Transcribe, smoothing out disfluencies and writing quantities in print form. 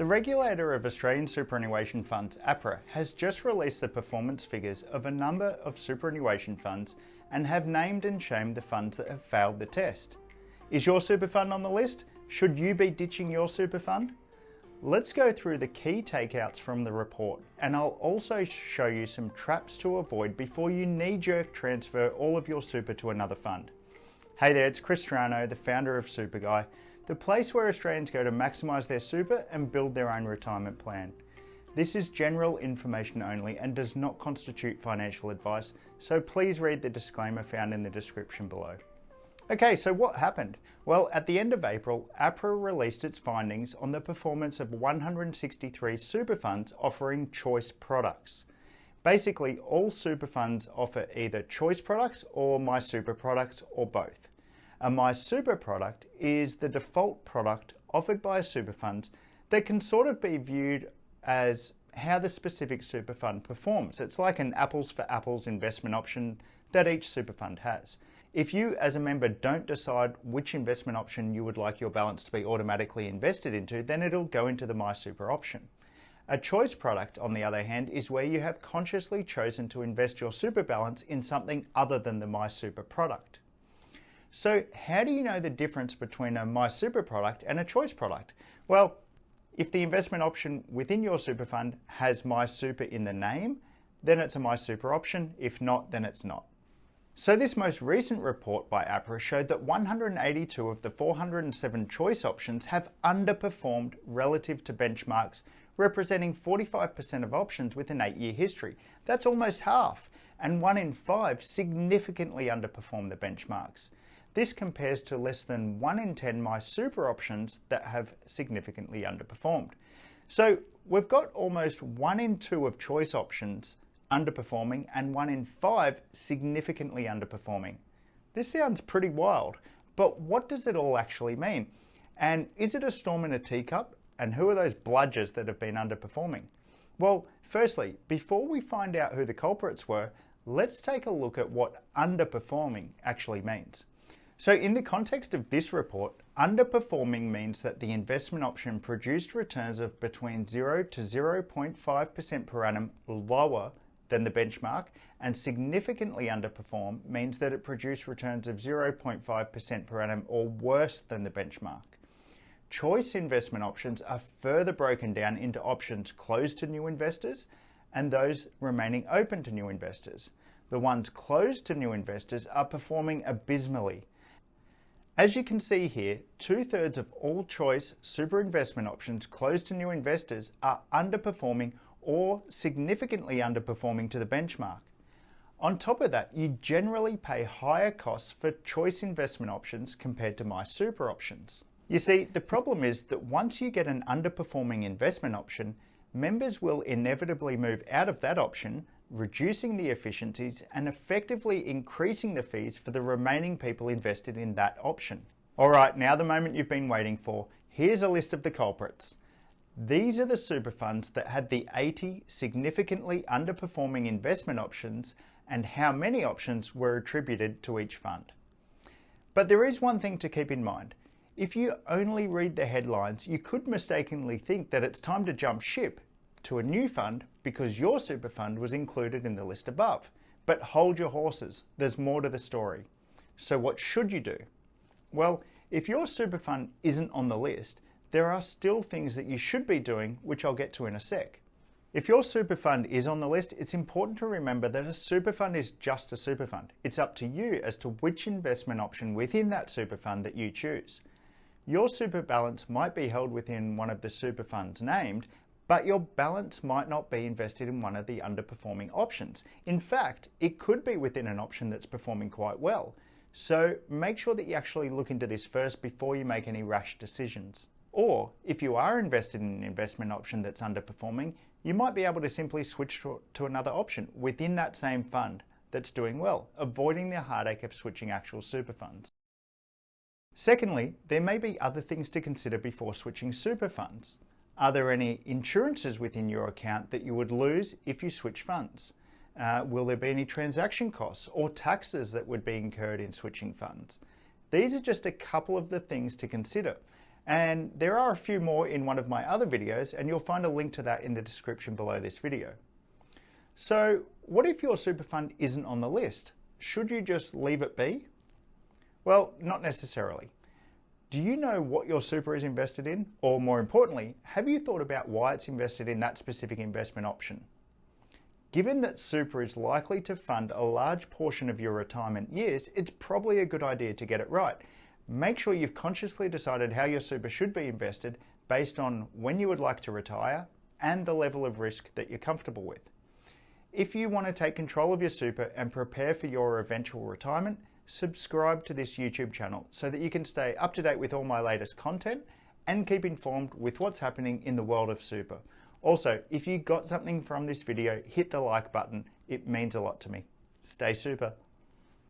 The regulator of Australian superannuation funds, APRA, has just released the performance figures of a number of superannuation funds and have named and shamed the funds that have failed the test. Is your super fund on the list? Should you be ditching your super fund? Let's go through the key takeouts from the report, and I'll also show you some traps to avoid before you knee-jerk transfer all of your super to another fund. Hey there, it's Strano, the founder of SUPERGUY, the place where Australians go to maximise their super and build their own retirement plan. This is general information only and does not constitute financial advice, so please read the disclaimer found in the description below. Okay, so what happened? Well, at the end of April, APRA released its findings on the performance of 163 super funds offering choice products. Basically, all super funds offer either choice products or MySuper products or both. A MySuper product is the default product offered by a super fund that can sort of be viewed as how the specific super fund performs. It's like an apples for apples investment option that each super fund has. If you as a member don't decide which investment option you would like your balance to be automatically invested into, then it'll go into the MySuper option. A choice product, on the other hand, is where you have consciously chosen to invest your super balance in something other than the MySuper product. So how do you know the difference between a MySuper product and a choice product? Well, if the investment option within your super fund has MySuper in the name, then it's a MySuper option. If not, then it's not. So this most recent report by APRA showed that 182 of the 407 choice options have underperformed relative to benchmarks, representing 45% of options with an 8-year history. That's almost half, and 1 in 5 significantly underperform the benchmarks. This compares to less than 1 in 10 MySuper options that have significantly underperformed. So we've got almost 1 in 2 of choice options underperforming and 1 in 5 significantly underperforming. This sounds pretty wild, but what does it all actually mean? And is it a storm in a teacup? And who are those bludgers that have been underperforming? Well, firstly, before we find out who the culprits were, let's take a look at what underperforming actually means. So in the context of this report, underperforming means that the investment option produced returns of between 0 to 0.5% per annum lower than the benchmark, and significantly underperform means that it produced returns of 0.5% per annum or worse than the benchmark. Choice investment options are further broken down into options closed to new investors and those remaining open to new investors. The ones closed to new investors are performing abysmally. As you can see here, 2/3 of all choice super investment options closed to new investors are underperforming or significantly underperforming to the benchmark. On top of that, you generally pay higher costs for choice investment options compared to MySuper options. You see, the problem is that once you get an underperforming investment option, members will inevitably move out of that option, reducing the efficiencies and effectively increasing the fees for the remaining people invested in that option. All right, now the moment you've been waiting for. Here's a list of the culprits. These are the super funds that had the 80 significantly underperforming investment options and how many options were attributed to each fund. But there is one thing to keep in mind. If you only read the headlines, you could mistakenly think that it's time to jump ship to a new fund because your super fund was included in the list above. But hold your horses, there's more to the story. So what should you do? Well, if your super fund isn't on the list, there are still things that you should be doing, which I'll get to in a sec. If your super fund is on the list, it's important to remember that a super fund is just a super fund. It's up to you as to which investment option within that super fund that you choose. Your super balance might be held within one of the super funds named, but your balance might not be invested in one of the underperforming options. In fact, it could be within an option that's performing quite well. So make sure that you actually look into this first before you make any rash decisions. Or if you are invested in an investment option that's underperforming, you might be able to simply switch to another option within that same fund that's doing well, avoiding the heartache of switching actual super funds. Secondly, there may be other things to consider before switching super funds. Are there any insurances within your account that you would lose if you switch funds? Will there be any transaction costs or taxes that would be incurred in switching funds? These are just a couple of the things to consider. And there are a few more in one of my other videos, and you'll find a link to that in the description below this video. So what if your super fund isn't on the list? Should you just leave it be? Well, not necessarily. Do you know what your super is invested in? Or more importantly, have you thought about why it's invested in that specific investment option? Given that super is likely to fund a large portion of your retirement years, it's probably a good idea to get it right. Make sure you've consciously decided how your super should be invested based on when you would like to retire and the level of risk that you're comfortable with. If you want to take control of your super and prepare for your eventual retirement, subscribe to this YouTube channel so that you can stay up to date with all my latest content and keep informed with what's happening in the world of super. Also, if you got something from this video, hit the like button. It means a lot to me. Stay super.